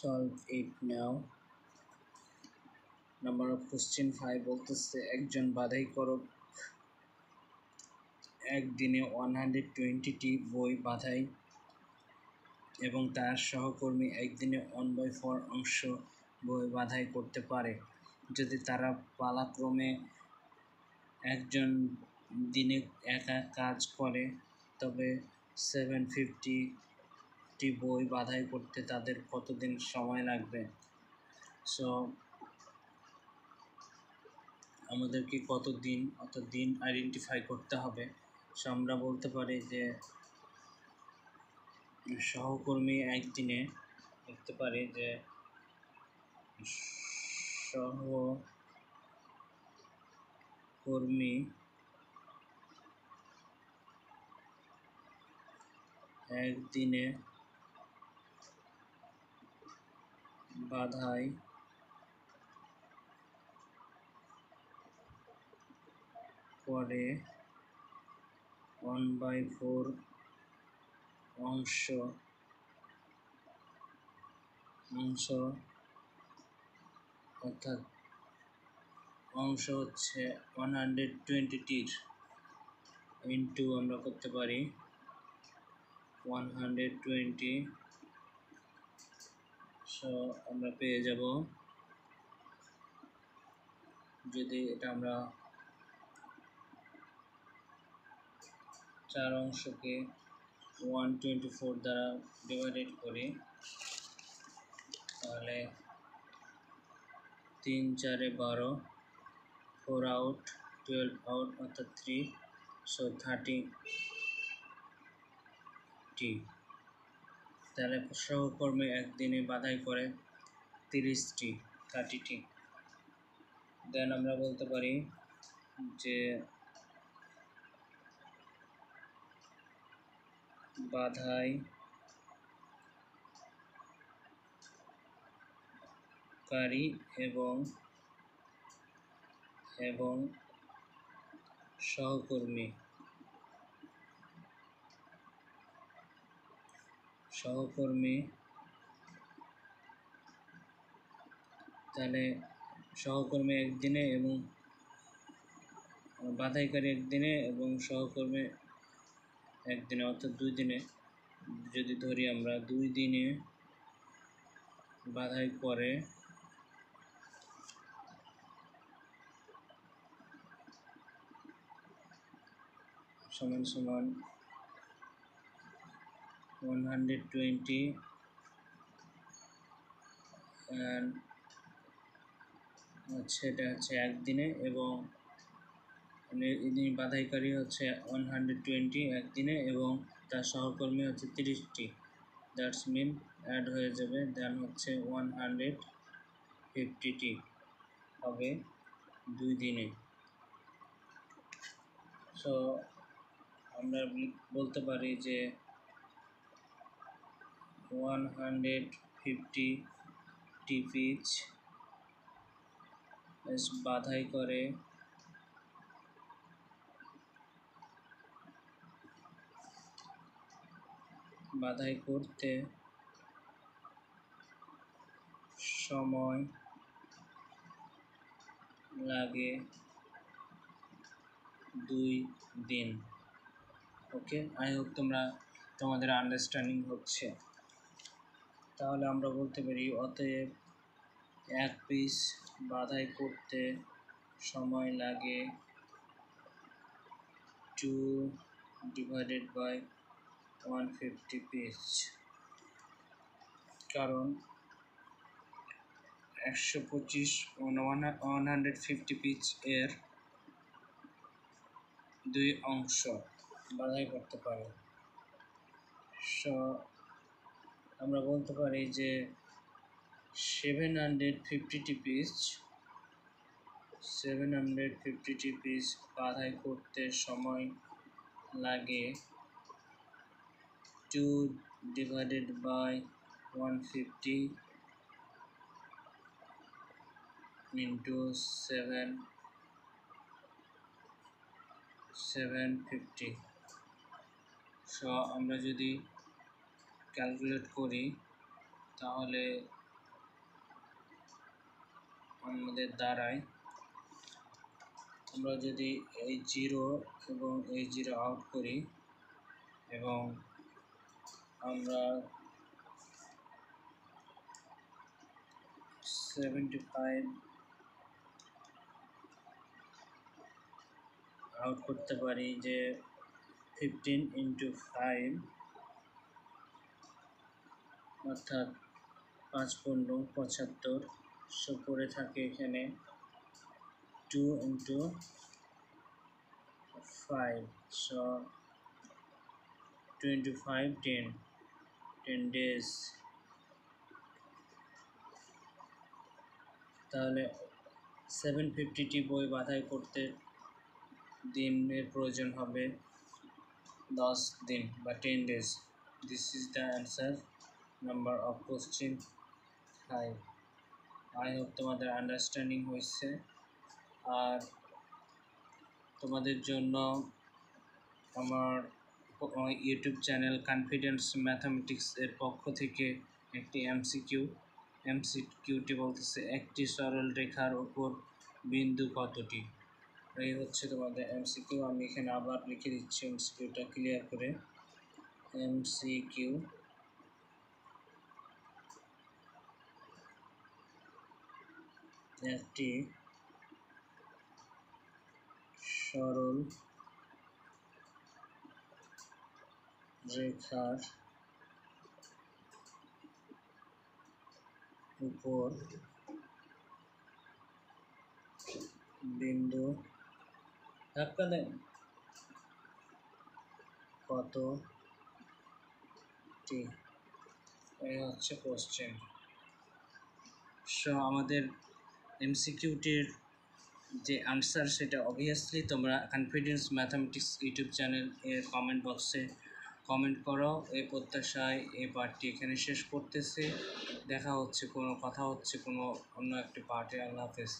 Solve it now. Number of question 5 বলতেছে একজন বাঁধাইকরক একদিনে 120টি বই বাঁধাই এবং তার সহকর্মী একদিনে 1/4 অংশ বই বাঁধাই করতে পারে। যদি তারা পালাক্রমে একজন দিনে একা কাজ করে তবে 750টি বই বাঁধাই করতে তাদের কতদিন সময় লাগবে। সো আমাদেরকে অত দিন আইডেন্টিফাই করতে হবে। সো আমরা বলতে পারি যে সহকর্মী একদিনে লিখতে পারি যে সহকর্মী একদিনে বাঁধাই করে 1/4 অংশ অর্থাৎ অংশ হচ্ছে 120টির ইন্টু আমরা করতে পারি 120। সো আমরা পেয়ে যাব, যদি এটা আমরা 4 অংশকে 124 দ্বারা ডিভাইডেড করি তাহলে 3 4 12, 4 আউট 12 আউট অর্থাৎ 3, সো 30টি। তাহলে সহকর্মী একদিনে বাঁধাই করে 30টি। দেন আমরা বলতে পারি যে বাঁধাইকারী এবং সহকর্মী তাহলে সহকর্মী একদিনে এবং বাঁধাইকারী একদিনে এবং সহকর্মী একদিনে অর্থাৎ 2 দিনে। যদি ধরি আমরা 2 দিনে বাঁধাই করে সমান 120 and এটা হচ্ছে একদিনে এবং বাঁধাইকারী হচ্ছে 120 একদিনে এবং তার সহকর্মী হচ্ছে 30টি। দ্যাটস মিন অ্যাড হয়ে যাবে, দেন হচ্ছে 150টি হবে 2 দিনে। সো আমরা বলতে পারি যে 150টি পিচ বাঁধাই করতে সময় লাগে 2 দিন। ওকে, আই হোপ তোমাদের আন্ডারস্ট্যান্ডিং হচ্ছে। তাহলে আমরা বলতে পারি অতএব এক পিস বাঁধাই করতে সময় লাগে 2 divided by 150 পিস, কারণ 150 পিচ এর 2 অংশ বাঁধাই করতে পারে। সো আমরা বলতে পারি যে 750টি পিচ বাঁধাই করতে সময় লাগে 2 divided by 150 into 750। সো আমরা যদি ক্যালকুলেট করি তাহলে আমাদের দাঁড়ায়, আমরা যদি এই 0 এবং এই 0 আউট করি এবং আমরা 75 আউট করতে পারি যে 15 × 5 অর্থাৎ 5 × 75, সো পড়ে থাকে এখানে 2 × 5, so 25 10 days। তাহলে 750টি বই বাছাই করতে দিনের প্রয়োজন হবে 10 দিন বা 10 days। This is the answer number of question 5। I hope তোমাদের আন্ডারস্ট্যান্ডিং হয়েছে। আর তোমাদের জন্য আমার ইউটিউব চ্যানেল কনফিডেন্স ম্যাথামেটিক্স এর পক্ষ থেকে একটি এমসিকিউটি বলতেছে একটি সরল রেখার উপর বিন্দু কতটি। এই হচ্ছে তোমাদের এমসিকিউ। আমি এখানে আবার লিখে দিচ্ছি এমসিকিউটা ক্লিয়ার করে। এমসিকিউ একটি সরল রেখার উপর বিন্দু ধাক্কা দেন কতটি, এই হচ্ছে কোশ্চেন। সো আমাদের এমসিকিউটির যে আনসার সেটা অবভিয়াসলি তোমরা কনফিডেন্স ম্যাথামেটিক্স ইউটিউব চ্যানেল এর কমেন্ট বক্সে কমেন্ট করো। এই প্রত্যাশায় এই পার্টটি এখানে শেষ করতেছি। কথা হচ্ছে কোনো অন্য একটি পার্টে। আল্লাহ হাফেজ।